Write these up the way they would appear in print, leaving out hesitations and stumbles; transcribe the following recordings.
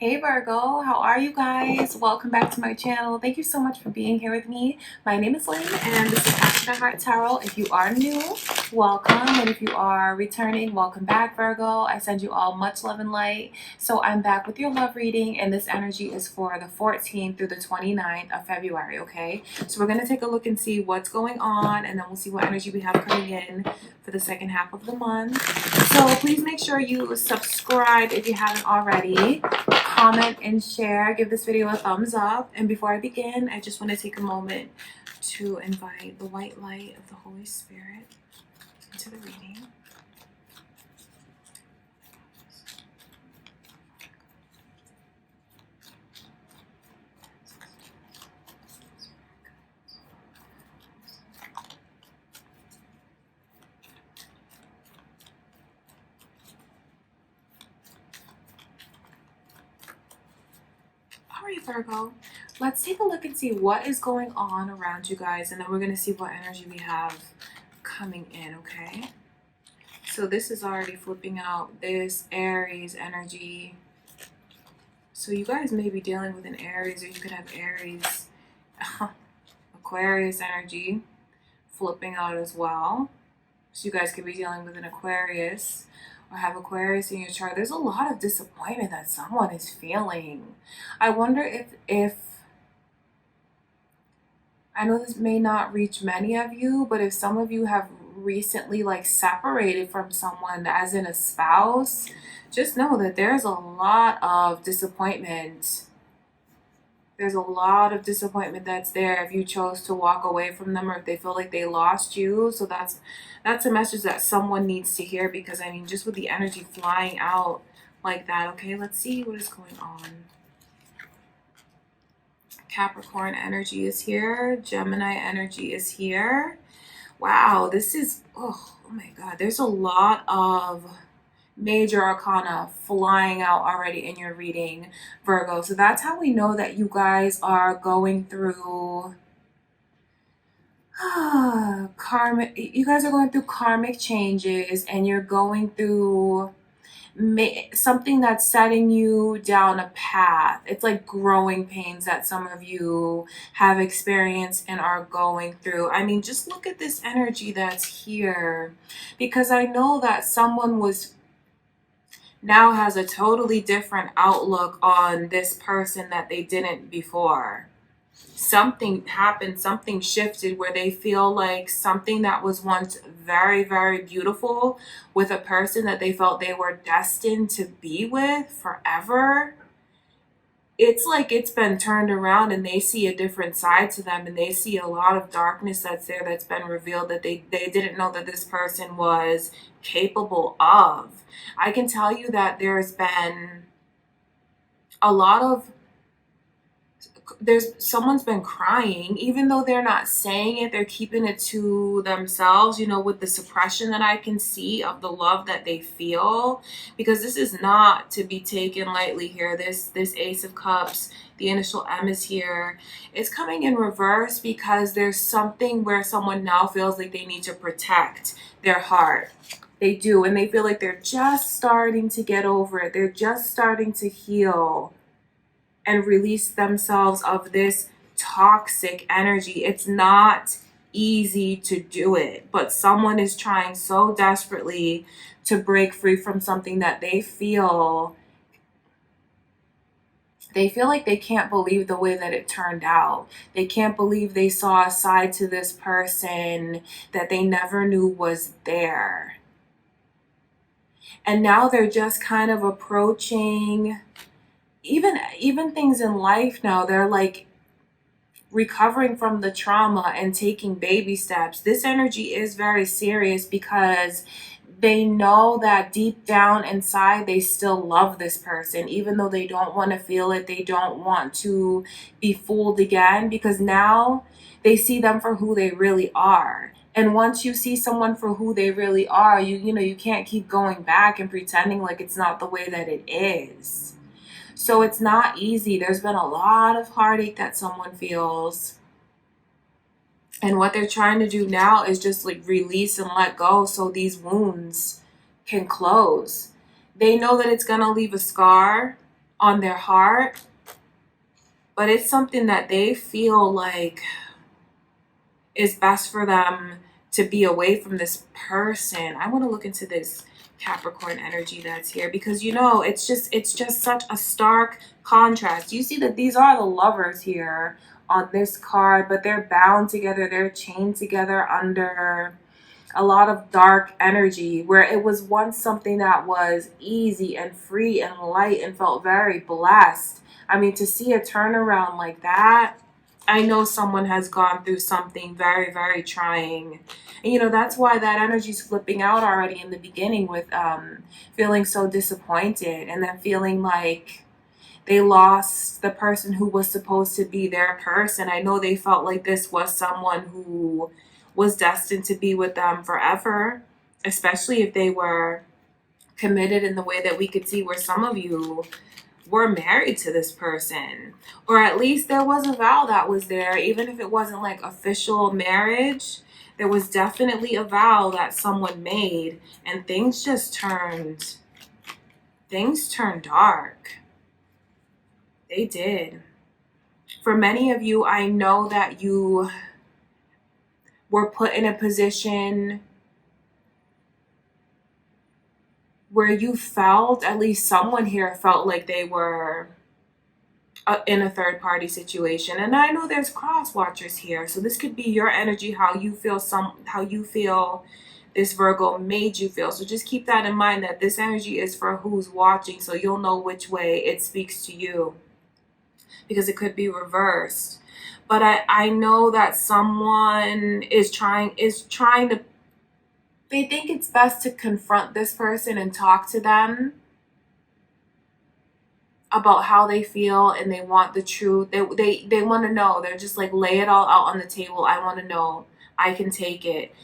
Hey Virgo, how are you guys? Welcome back to my channel. Thank you so much for being here with me. My name is Lynn and this is Passionate Heart Tarot. If you are new, welcome. And if you are returning, welcome back, Virgo. I send you all much love and light. So I'm back with your love reading, and this energy is for the 14th through the 29th of February, okay? So we're going to take a look and see what's going on, and then we'll see what energy we have coming in for the second half of the month. So please make sure you subscribe if you haven't already. Comment and share. Give this video a thumbs up. And before I begin, I just want to take a moment to invite the white light of the Holy Spirit into the reading. All right, Virgo, let's take a look and see what is going on around you guys, and then we're going to see what energy we have coming in, okay? So this is already flipping out this Aries energy. So you guys may be dealing with an Aries, or you could have Aries, Aquarius energy flipping out as well. So you guys could be dealing with an Aquarius or have Aquarius in your chart. There's a lot of disappointment that someone is feeling. I wonder if I know this may not reach many of you, but if some of you have recently separated from someone, as in a spouse, just know that there's a lot of disappointment. There's a lot of disappointment that's there if you chose to walk away from them, or if they feel like they lost you. So that's a message that someone needs to hear, because I mean, just with the energy flying out like that. Okay, let's see what is going on. Capricorn energy is here. Gemini energy is here. Wow, this is, oh my God, there's a lot of major arcana flying out already in your reading, Virgo. So that's how we know that you guys are going through karmic. You guys are going through karmic changes, and you're going through something that's setting you down a path. It's like growing pains that some of you have experienced and are going through. I mean, just look at this energy that's here, because I know that someone now has a totally different outlook on this person that they didn't before. Something happened, something shifted, where they feel like something that was once very, very beautiful with a person that they felt they were destined to be with forever, it's like it's been turned around, and they see a different side to them, and they see a lot of darkness that's there, that's been revealed, that they didn't know that this person was capable of. I can tell you that there's been a lot of, someone's been crying, even though they're not saying it, they're keeping it to themselves, you know, with the suppression that I can see of the love that they feel, because this is not to be taken lightly here. This Ace of Cups, the initial M is here. It's coming in reverse, because there's something where someone now feels like they need to protect their heart. They do, and they feel like they're just starting to get over it. They're just starting to heal and release themselves of this toxic energy. It's not easy to do it, but someone is trying so desperately to break free from something that they feel like they can't believe the way that it turned out. They can't believe they saw a side to this person that they never knew was there. And now they're just kind of approaching even things in life now. They're like recovering from the trauma and taking baby steps. This energy is very serious, because they know that deep down inside they still love this person, even though they don't want to feel it. They don't want to be fooled again, because now they see them for who they really are. And once you see someone for who they really are, you can't keep going back and pretending like it's not the way that it is. So it's not easy. There's been a lot of heartache that someone feels. And what they're trying to do now is just release and let go, so these wounds can close. They know that it's going to leave a scar. on their heart, but it's something that they feel like is best for them to be away from this person. I want to look into this Capricorn energy that's here, because it's just such a stark contrast. You see that these are the lovers here on this card, but they're bound together, they're chained together under a lot of dark energy, where it was once something that was easy and free and light and felt very blessed. I mean, to see a turnaround like that, I know someone has gone through something very, very trying. And that's why that energy's flipping out already in the beginning, with feeling so disappointed, and then feeling like they lost the person who was supposed to be their person. I know they felt like this was someone who was destined to be with them forever, especially if they were committed in the way that we could see, where some of you were married to this person, or at least there was a vow that was there. Even if it wasn't like official marriage, there was definitely a vow that someone made, and things turned dark. They did. For many of you, I know that you were put in a position where you felt, at least someone here felt like they were in a third party situation. And I know there's cross watchers here, so this could be your energy, how you feel this Virgo made you feel. So just keep that in mind, that this energy is for who's watching, so you'll know which way it speaks to you, because it could be reversed. But I know that someone is trying to, they think it's best to confront this person and talk to them about how they feel, and they want the truth. They want to know. They're just like, lay it all out on the table. I want to know. I can take it.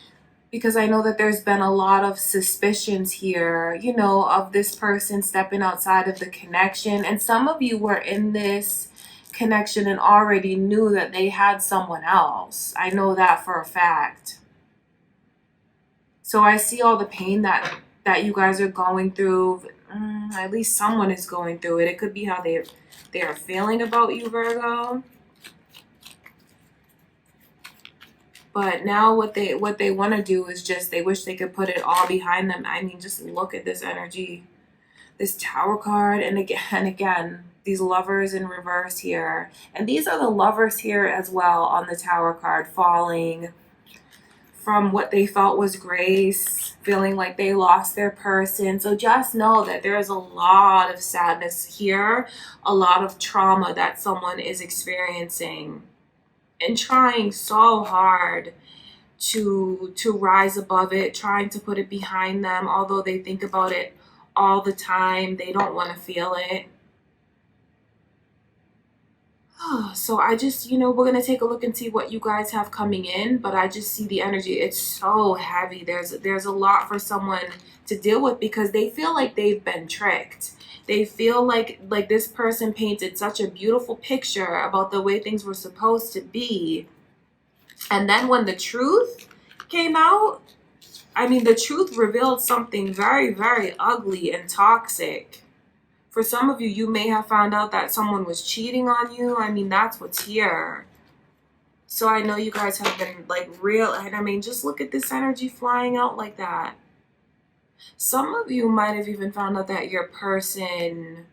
Because I know that there's been a lot of suspicions here, of this person stepping outside of the connection. And some of you were in this connection and already knew that they had someone else. I know that for a fact. So I see all the pain that you guys are going through. At least someone is going through it. It could be how they are feeling about you, Virgo. But now what they want to do is just, they wish they could put it all behind them. I mean, just look at this energy, this Tower card, and again, these lovers in reverse here. And these are the lovers here as well on the Tower card, falling from what they felt was grace, feeling like they lost their person. So just know that there is a lot of sadness here, a lot of trauma that someone is experiencing, and trying so hard to rise above it, trying to put it behind them. Although they think about it all the time, they don't want to feel it. So I just, we're going to take a look and see what you guys have coming in, but I just see the energy. It's so heavy. There's a lot for someone to deal with, because they feel like they've been tricked. They feel like this person painted such a beautiful picture about the way things were supposed to be. And then when the truth came out, I mean, the truth revealed something very, very ugly and toxic. For some of you, you may have found out that someone was cheating on you. I mean, that's what's here. So I know you guys have been like real. And I mean, just look at this energy flying out like that. Some of you might have even found out that your person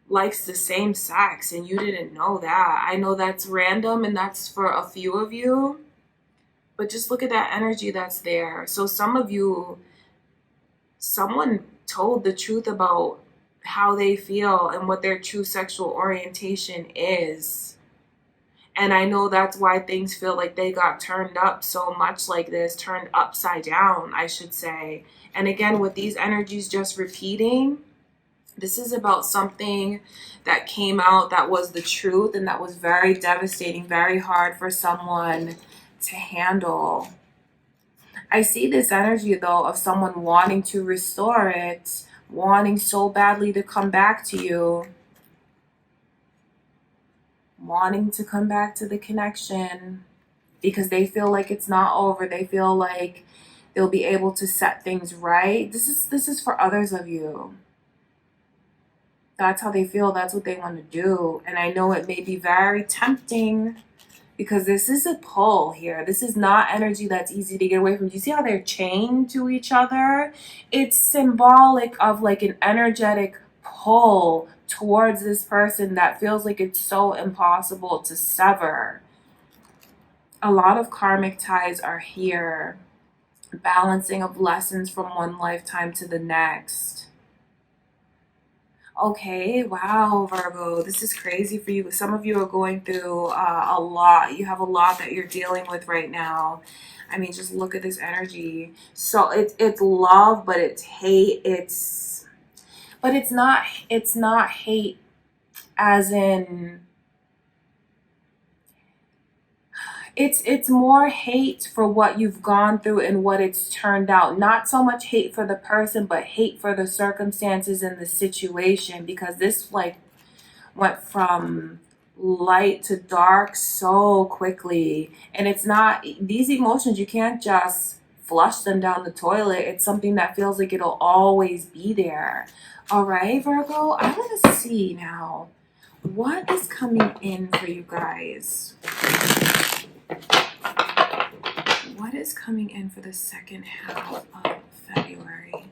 likes the same sex and you didn't know that. I know that's random and that's for a few of you. But just look at that energy that's there. So some of you, someone told the truth about how they feel and what their true sexual orientation is. And I know that's why things feel like they got turned up so much like this, turned upside down, I should say. And again, with these energies just repeating, this is about something that came out that was the truth and that was very devastating, very hard for someone to handle. I see this energy, though, of someone wanting to restore it, wanting so badly to come back to you, wanting to come back to the connection, because they feel like it's not over. They feel like they'll be able to set things right. This is for others of you. That's how they feel. That's what they want to do. And I know it may be very tempting because this is a pull here. This is not energy that's easy to get away from. Do you see how they're chained to each other? It's symbolic of like an energetic pull towards this person that feels like it's so impossible to sever. A lot of karmic ties are here, balancing of lessons from one lifetime to the next. Okay, wow, Virgo, this is crazy for you. Some of you are going through a lot. You have a lot that you're dealing with right now. I mean, just look at this energy. So it's love, but it's hate. It's not hate as in it's more hate for what you've gone through and what it's turned out. Not so much hate for the person, but hate for the circumstances and the situation, because this like went from light to dark so quickly. And it's not, these emotions, you can't just flush them down the toilet. It's something that feels like it'll always be there. All right, Virgo, I want to see now what is coming in for you guys. What is coming in for the second half of February?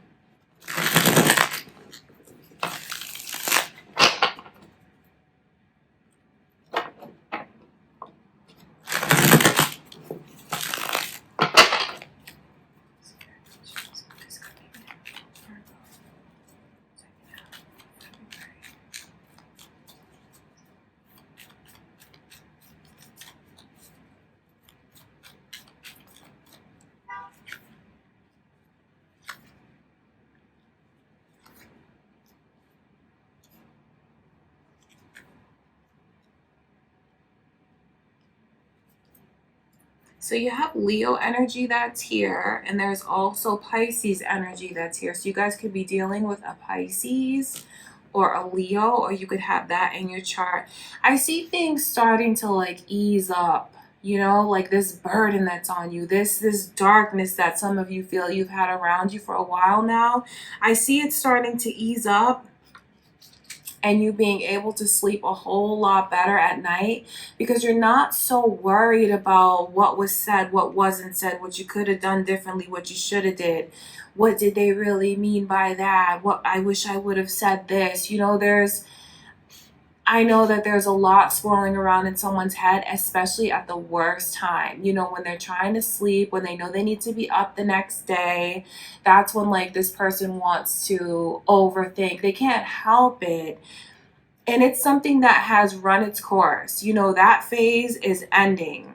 So you have Leo energy that's here, and there's also Pisces energy that's here. So you guys could be dealing with a Pisces or a Leo, or you could have that in your chart. I see things starting to like ease up, you know, like this burden that's on you, this darkness that some of you feel you've had around you for a while now. I see it starting to ease up, and you being able to sleep a whole lot better at night because you're not so worried about what was said, what wasn't said, what you could have done differently, what you should have did. What did they really mean by that? What I wish I would have said this. You know, I know that there's a lot swirling around in someone's head, especially at the worst time. You know, when they're trying to sleep, when they know they need to be up the next day, that's when like this person wants to overthink. They can't help it. And it's something that has run its course. You know, that phase is ending.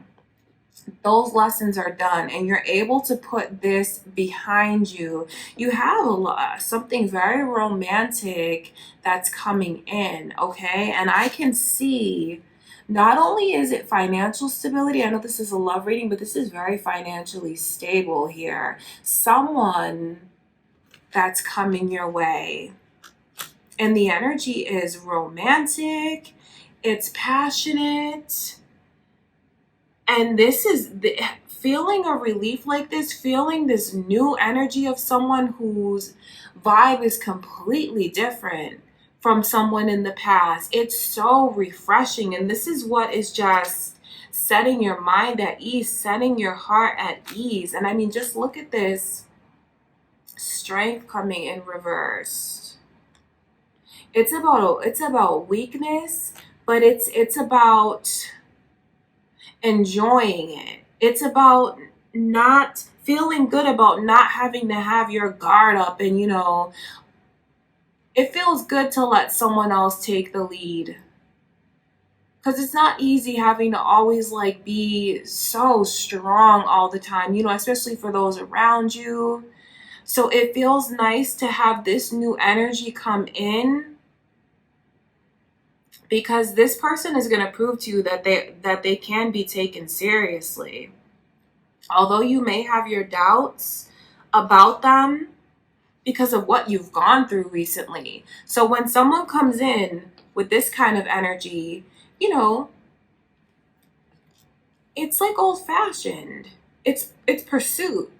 Those lessons are done, and you're able to put this behind you. You have something very romantic that's coming in, okay? And I can see not only is it financial stability, I know this is a love reading, but this is very financially stable here. Someone that's coming your way. And the energy is romantic, it's passionate. And this is feeling a relief like this, feeling this new energy of someone whose vibe is completely different from someone in the past. It's so refreshing. And this is what is just setting your mind at ease, setting your heart at ease. And I mean, just look at this strength coming in reverse. It's about weakness, but it's about enjoying it. It's about not feeling good about not having to have your guard up, and you know, it feels good to let someone else take the lead. Cuz it's not easy having to always like be so strong all the time, you know, especially for those around you. So it feels nice to have this new energy come in, because this person is going to prove to you that they can be taken seriously. Although you may have your doubts about them because of what you've gone through recently. So when someone comes in with this kind of energy, you know, it's like old fashioned. It's pursuit.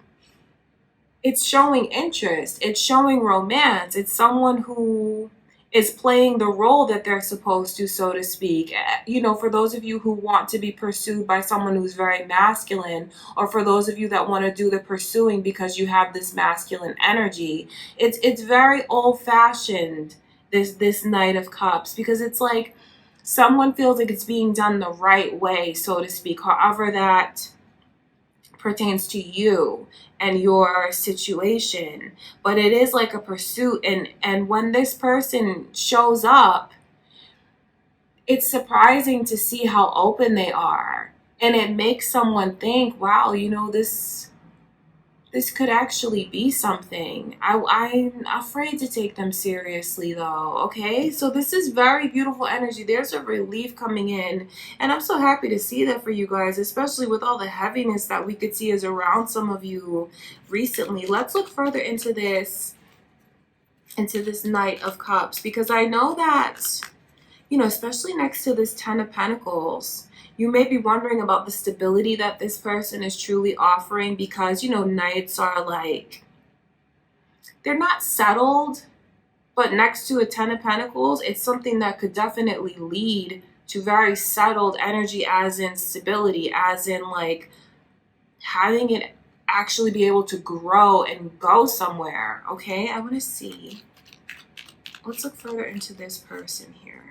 It's showing interest. It's showing romance. It's someone who is playing the role that they're supposed to, so to speak. For those of you who want to be pursued by someone who's very masculine, or for those of you that want to do the pursuing because you have this masculine energy, it's very old fashioned, this Knight of Cups, because it's like someone feels like it's being done the right way, so to speak, however that pertains to you and your situation. But it is like a pursuit, and when this person shows up, it's surprising to see how open they are, and it makes someone think, wow, this could actually be something. I'm afraid to take them seriously, though, okay? So this is very beautiful energy. There's a relief coming in, and I'm so happy to see that for you guys, especially with all the heaviness that we could see is around some of you recently. Let's look further into this Knight of Cups, because I know that, especially next to this Ten of Pentacles, you may be wondering about the stability that this person is truly offering, because, knights are like, they're not settled, but next to a Ten of Pentacles, it's something that could definitely lead to very settled energy, as in stability, as in like having it actually be able to grow and go somewhere, okay? I want to see. Let's look further into this person here.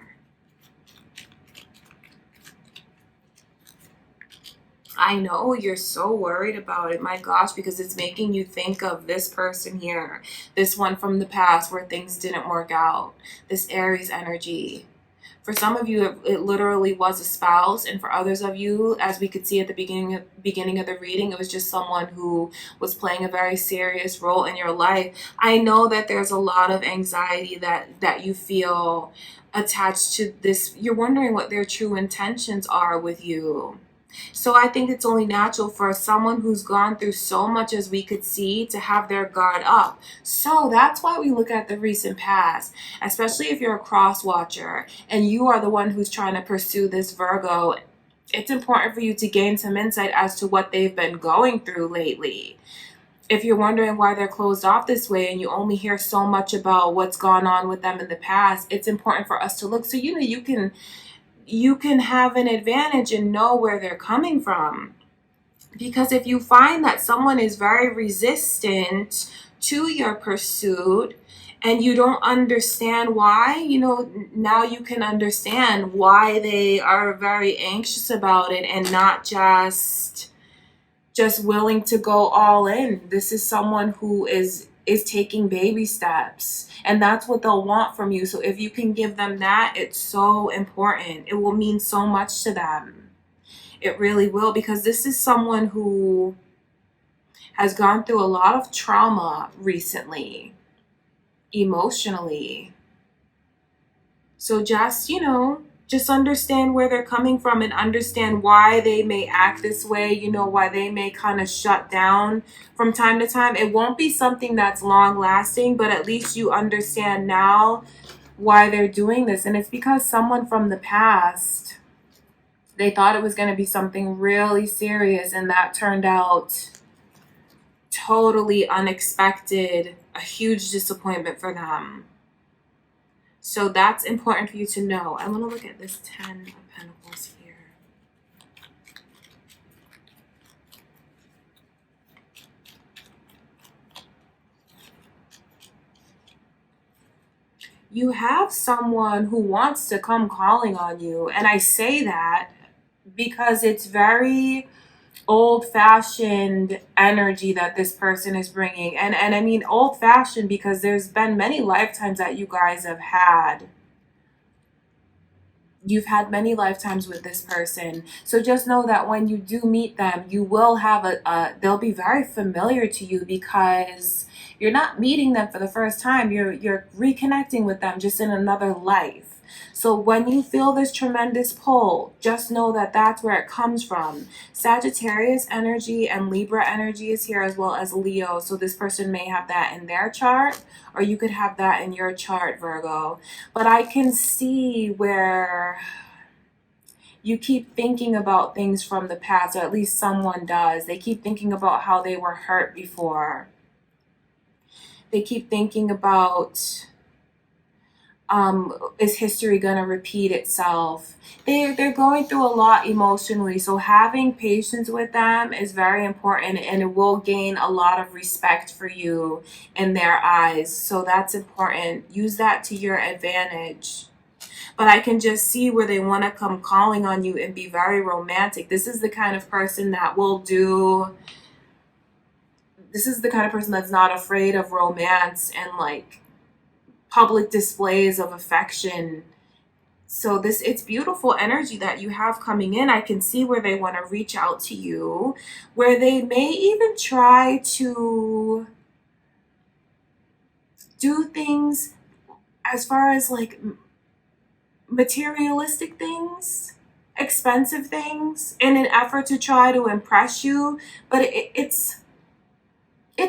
I know you're so worried about it, my gosh, because it's making you think of this person here, this one from the past where things didn't work out, this Aries energy. For some of you, it literally was a spouse, and for others of you, as we could see at the beginning of the reading, it was just someone who was playing a very serious role in your life. I know that there's a lot of anxiety that you feel attached to this. You're wondering what their true intentions are with you. So I think it's only natural for someone who's gone through so much as we could see to have their guard up. So that's why we look at the recent past, especially if you're a cross watcher and you are the one who's trying to pursue this Virgo. It's important for you to gain some insight as to what they've been going through lately. If you're wondering why they're closed off this way and you only hear so much about what's gone on with them in the past, it's important for us to look. So, you can have an advantage and know where they're coming from. Because if you find that someone is very resistant to your pursuit and you don't understand why, now you can understand why they are very anxious about it and not just willing to go all in. This is someone who is taking baby steps, and that's what they'll want from you. So if you can give them that, it's so important. It will mean so much to them. It really will, because this is someone who has gone through a lot of trauma recently, emotionally. So just understand where they're coming from and understand why they may act this way, why they may kind of shut down from time to time. It won't be something that's long lasting, but at least you understand now why they're doing this. And it's because someone from the past, they thought it was going to be something really serious, and that turned out totally unexpected, a huge disappointment for them. So that's important for you to know. I want to look at this Ten of Pentacles here. You have someone who wants to come calling on you. And I say that because it's very old-fashioned energy that this person is bringing. And I mean old-fashioned because there's been many lifetimes that you guys have had. You've had many lifetimes with this person. So just know that when you do meet them, you will have they'll be very familiar to you, because you're not meeting them for the first time. You're reconnecting with them just in another life. So when you feel this tremendous pull, just know that that's where it comes from. Sagittarius energy and Libra energy is here, as well as Leo. So this person may have that in their chart, or you could have that in your chart, Virgo. But I can see where you keep thinking about things from the past, or at least someone does. They keep thinking about how they were hurt before. They keep thinking about Is history gonna repeat itself? They're going through a lot emotionally, so having patience with them is very important, and it will gain a lot of respect for you in their eyes. So that's important. Use that to your advantage. But I can just see where they want to come calling on you and be very romantic. This is the kind of person that's not afraid of romance and like public displays of affection. So it's beautiful energy that you have coming in. I can see where they want to reach out to you, where they may even try to do things as far as like materialistic things, expensive things, in an effort to try to impress you. But it's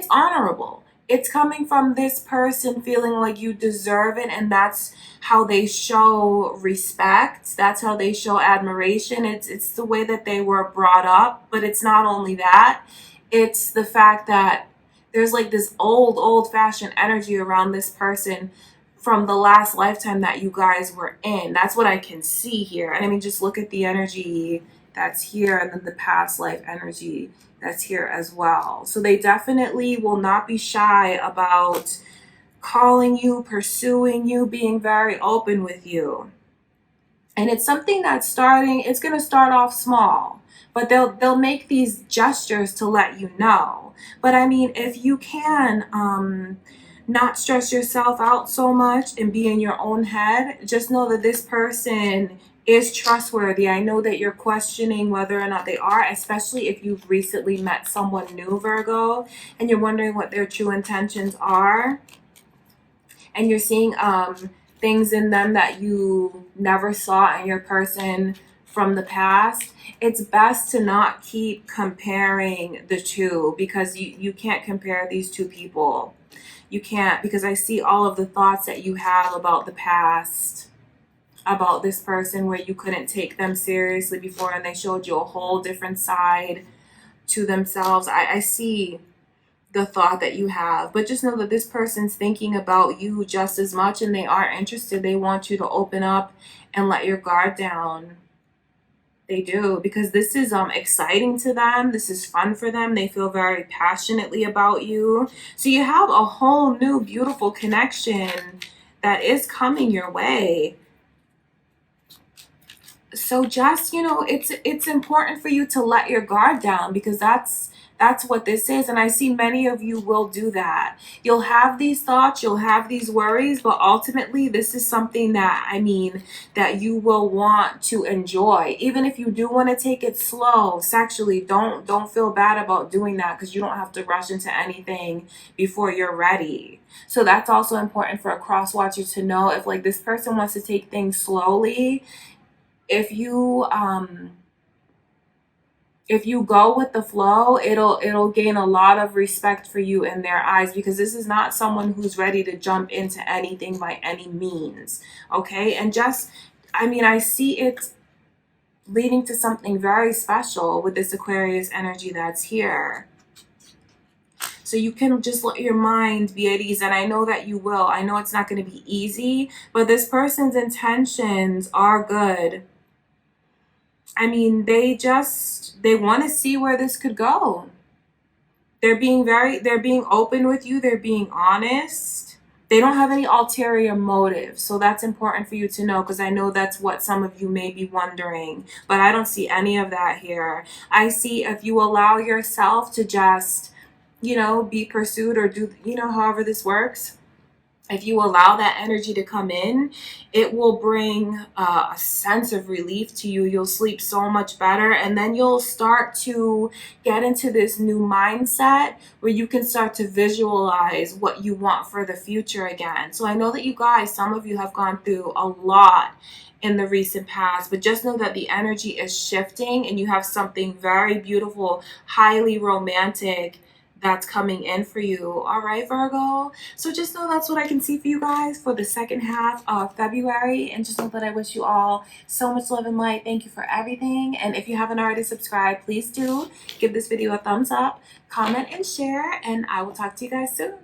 honorable. It's coming from this person feeling like you deserve it, and that's how they show respect. That's how they show admiration. It's the way that they were brought up, but it's not only that. It's the fact that there's like this old fashioned energy around this person from the last lifetime that you guys were in. That's what I can see here. And I mean, just look at the energy that's here and then the past life energy that's here as well. So they definitely will not be shy about calling you, pursuing you, being very open with you. And it's something it's going to start off small, but they'll make these gestures to let you know. But I mean, if you can not stress yourself out so much and be in your own head, just know that this person is trustworthy. I know that you're questioning whether or not they are, especially if you've recently met someone new, Virgo, and you're wondering what their true intentions are, and you're seeing things in them that you never saw in your person from the past. It's best to not keep comparing the two, because you can't compare these two people. You can't, because I see all of the thoughts that you have about the past, about this person where you couldn't take them seriously before and they showed you a whole different side to themselves. I see the thought that you have, but just know that this person's thinking about you just as much, and they are interested. They want you to open up and let your guard down. They do, because this is exciting to them. This is fun for them. They feel very passionately about you. So you have a whole new beautiful connection that is coming your way. So just, it's important for you to let your guard down, because that's what this is. And I see many of you will do that. You'll have these thoughts, you'll have these worries, but ultimately this is something that you will want to enjoy. Even if you do want to take it slow sexually, don't feel bad about doing that, because you don't have to rush into anything before you're ready. So that's also important for a cross watcher to know. If like this person wants to take things slowly, if you go with the flow, it'll gain a lot of respect for you in their eyes, because this is not someone who's ready to jump into anything by any means. Okay? And I see it leading to something very special with this Aquarius energy that's here. So you can just let your mind be at ease, and I know that you will. I know it's not going to be easy, but this person's intentions are good. I mean, they want to see where this could go. They're being open with you. They're being honest. They don't have any ulterior motives. So that's important for you to know, because I know that's what some of you may be wondering, but I don't see any of that here. I see if you allow yourself to just, be pursued, or do, however this works. If you allow that energy to come in, it will bring a sense of relief to you. You'll sleep so much better, and then you'll start to get into this new mindset where you can start to visualize what you want for the future again. So I know that you guys, some of you have gone through a lot in the recent past, but just know that the energy is shifting, and you have something very beautiful, highly romantic, that's coming in for you. All right, Virgo. So just know that's what I can see for you guys for the second half of February. And just know that I wish you all so much love and light. Thank you for everything. And if you haven't already subscribed, please do give this video a thumbs up, comment, and share. And I will talk to you guys soon.